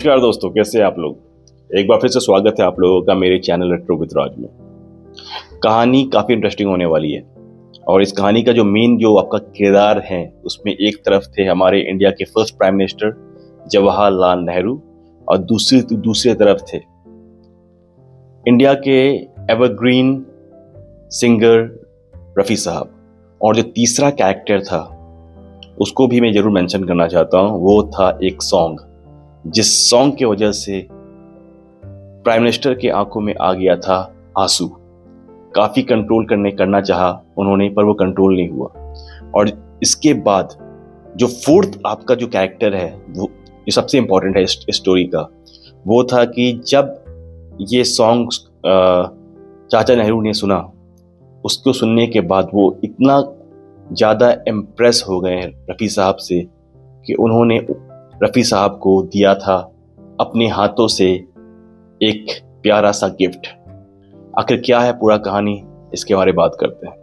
नमस्कार दोस्तों, कैसे हैं आप लोग। एक बार फिर से स्वागत है आप लोगों का मेरे चैनल रेट्रो विद राज में। कहानी काफ़ी इंटरेस्टिंग होने वाली है और इस कहानी का जो मेन जो आपका किरदार है उसमें एक तरफ थे हमारे इंडिया के first prime minister Jawaharlal Nehru और दूसरी तरफ थे इंडिया के एवरग्रीन सिंगर रफ़ी साहब। और जो तीसरा कैरेक्टर था उसको भी मैं ज़रूर मेंशन करना चाहता हूँ, वो था एक सॉन्ग जिस सॉन्ग की वजह से प्राइम मिनिस्टर के आंखों में आ गया था आंसू। काफ़ी कंट्रोल करना चाहा उन्होंने, पर वो कंट्रोल नहीं हुआ। और इसके बाद जो फोर्थ आपका जो कैरेक्टर है वो ये सबसे इम्पोर्टेंट है इस स्टोरी का, वो था कि जब ये सॉन्ग चाचा नेहरू ने सुना, उसको सुनने के बाद वो इतना ज़्यादा इम्प्रेस हो गए रफ़ी साहब से कि उन्होंने रफ़ी साहब को दिया था अपने हाथों से एक प्यारा सा गिफ्ट। आखिर क्या है पूरा कहानी, इसके बारे में बात करते हैं।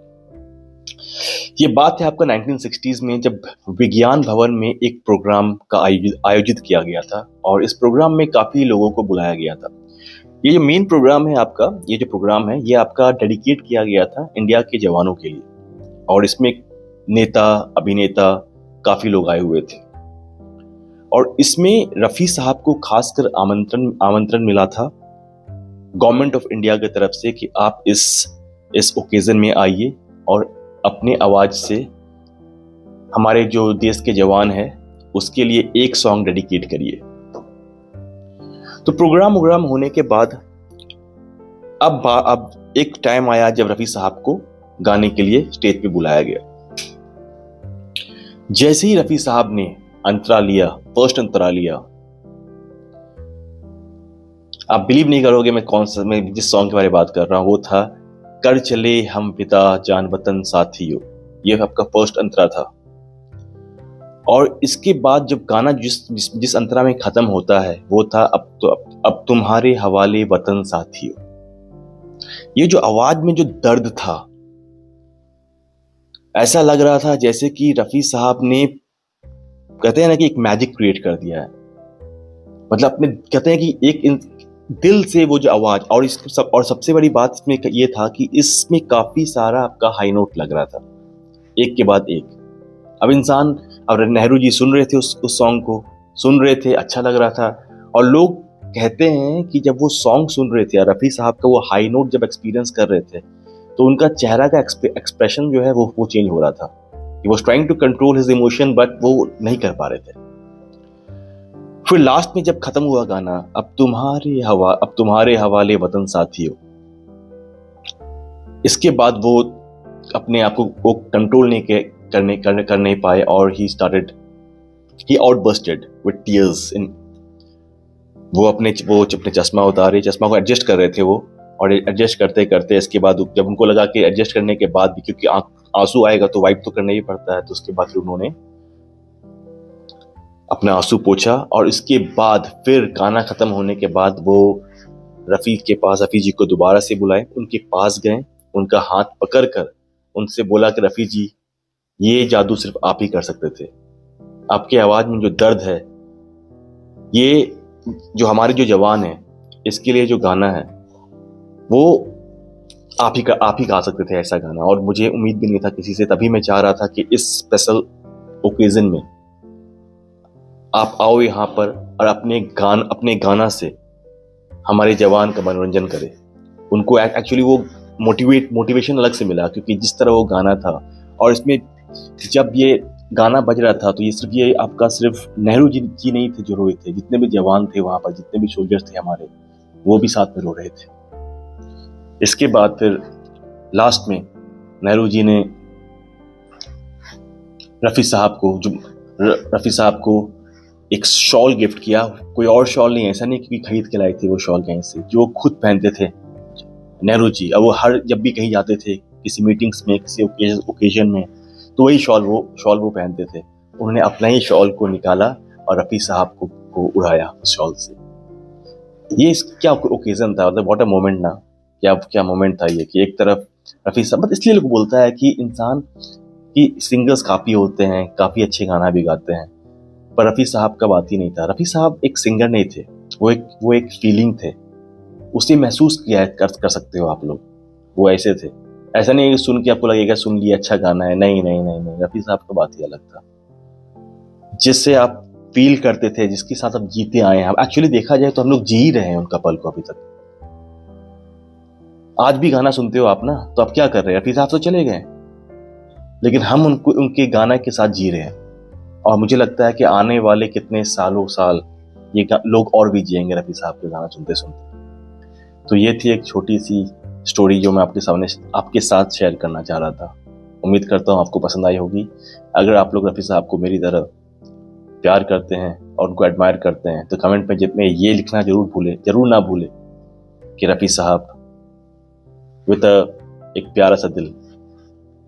ये बात है आपका 1960s में, जब विज्ञान भवन में एक प्रोग्राम का आयोजित किया गया था और इस प्रोग्राम में काफ़ी लोगों को बुलाया गया था। ये जो मेन प्रोग्राम है आपका, ये जो प्रोग्राम है ये आपका डेडिकेट किया गया था इंडिया के जवानों के लिए और इसमें नेता अभिनेता काफ़ी लोग आए हुए थे। और इसमें रफ़ी साहब को खासकर आमंत्रण मिला था गवर्नमेंट ऑफ इंडिया की तरफ से कि आप इस ओकेजन में आइए और अपने आवाज़ से हमारे जो देश के जवान हैं उसके लिए एक सॉन्ग डेडिकेट करिए। तो प्रोग्राम होने के बाद अब एक टाइम आया जब रफ़ी साहब को गाने के लिए स्टेज पे बुलाया गया। जैसे ही रफ़ी साहब ने फर्स्ट अंतरा लिया, आप बिलीव नहीं करोगे मैं जिस सॉन्ग के बारे में बात कर रहा हूं वो था कर चले हम पिता जान वतन साथियों। ये आपका फर्स्ट अंतरा था। और इसके बाद जब गाना जिस अंतरा में खत्म होता है वो था अब तुम्हारे हवाले वतन साथियों। ये जो आवाज में जो दर्द था, ऐसा लग रहा था जैसे कि रफ़ी साहब ने, कहते हैं ना कि एक मैजिक क्रिएट कर दिया है। मतलब अपने कहते हैं कि एक दिल से वो जो आवाज और सबसे बड़ी बात इसमें ये था कि इसमें काफी सारा आपका हाई नोट लग रहा था, एक के बाद एक। अब नेहरू जी सुन रहे थे उस सॉन्ग को, सुन रहे थे, अच्छा लग रहा था। और लोग कहते हैं कि जब वो सॉन्ग सुन रहे थे, रफ़ी साहब का वो हाई नोट जब एक्सपीरियंस कर रहे थे, तो उनका चेहरा का एक्सप्रेशन जो है वो चेंज हो रहा था। He was trying to control his emotion, but वो नहीं कर पा रहे थे। फिर लास्ट में जब खत्म हुआ गाना, अब तुम्हारे हवाले वतन साथियों, इसके बाद वो अपने आप को कंट्रोल नहीं कर नहीं पाए और he outbursted with tears in। वो अपने चश्मा उतारे, चश्मा को एडजस्ट कर रहे थे वो, और एडजस्ट करते करते इसके बाद जब उनको लगा कि एडजस्ट करने के बाद भी, क्योंकि आंसू आएगा तो वाइप तो करना ही पड़ता है, तो उसके बाद फिर उन्होंने अपना आंसू पोंछा। और इसके बाद फिर गाना खत्म होने के बाद वो रफ़ी जी को दोबारा से बुलाए, उनके पास गए, उनका हाथ पकड़कर उनसे बोला कि रफ़ी जी, ये जादू सिर्फ आप ही कर सकते थे। आपकी आवाज में जो दर्द है, ये जो हमारे जो जवान हैं, इसके लिए जो गाना है वो आप ही गा सकते थे ऐसा गाना। और मुझे उम्मीद भी नहीं था किसी से, तभी मैं चाह रहा था कि इस स्पेशल ओकेजन में आप आओ यहाँ पर और अपने गाना से हमारे जवान का मनोरंजन करें। उनको एक्चुअली वो मोटिवेशन अलग से मिला, क्योंकि जिस तरह वो गाना था। और इसमें जब ये गाना बज रहा था तो ये आपका सिर्फ नेहरू जी नहीं थे जो रोए थे, जितने भी जवान थे वहां पर, जितने भी सोल्जर्स थे हमारे, वो भी साथ में रो रहे थे। इसके बाद फिर लास्ट में नेहरू जी ने रफ़ी साहब को एक शॉल गिफ्ट किया। कोई और शॉल नहीं, ऐसा नहीं कि खरीद के लाए थे वो शॉल कहीं से, जो खुद पहनते थे नेहरू जी। अब वो जब भी कहीं जाते थे, किसी मीटिंग्स में, किसी ओकेजन में, तो वही शॉल वो पहनते थे। उन्होंने अपना ही शॉल को निकाला और रफ़ी साहब को उड़ाया उस शॉल से। ये क्या ओकेजन था, मतलब व्हाट अ मोमेंट ना, क्या मोमेंट था ये कि एक तरफ रफ़ी साहब, इसलिए लोग बोलता है कि इंसान की सिंगर्स काफ़ी होते हैं, काफ़ी अच्छे गाना भी गाते हैं, पर रफ़ी साहब का बात ही नहीं था। रफ़ी साहब एक सिंगर नहीं थे, वो एक फीलिंग थे, उसे महसूस किया कर सकते हो आप लोग। वो ऐसे थे, ऐसा नहीं है कि सुन के आपको लगेगा सुन लिया अच्छा गाना है, नहीं नहीं नहीं नहीं, रफ़ी साहब का बात ही अलग था। जिससे आप फील करते थे, जिसके साथ आप जीते आए हैं। एक्चुअली देखा जाए तो हम लोग जी ही रहे हैं उनका पल को अभी तक। आज भी गाना सुनते हो आप ना, तो आप क्या कर रहे हैं? रफ़ी साहब तो चले गए, लेकिन हम उनके गाना के साथ जी रहे हैं। और मुझे लगता है कि आने वाले कितने सालों साल ये लोग और भी जिएंगे रफ़ी साहब के गाना सुनते सुनते। तो ये थी एक छोटी सी स्टोरी जो मैं आपके साथ शेयर करना चाह रहा था। उम्मीद करता हूँ आपको पसंद आई होगी। अगर आप लोग रफ़ी साहब को मेरी तरह प्यार करते हैं और उनको एडमायर करते हैं तो कमेंट में जितने ये लिखना जरूर ना भूले कि रफ़ी साहब विद एक प्यारा सा दिल।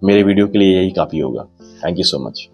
मेरे वीडियो के लिए यही काफ़ी होगा। Thank you so much.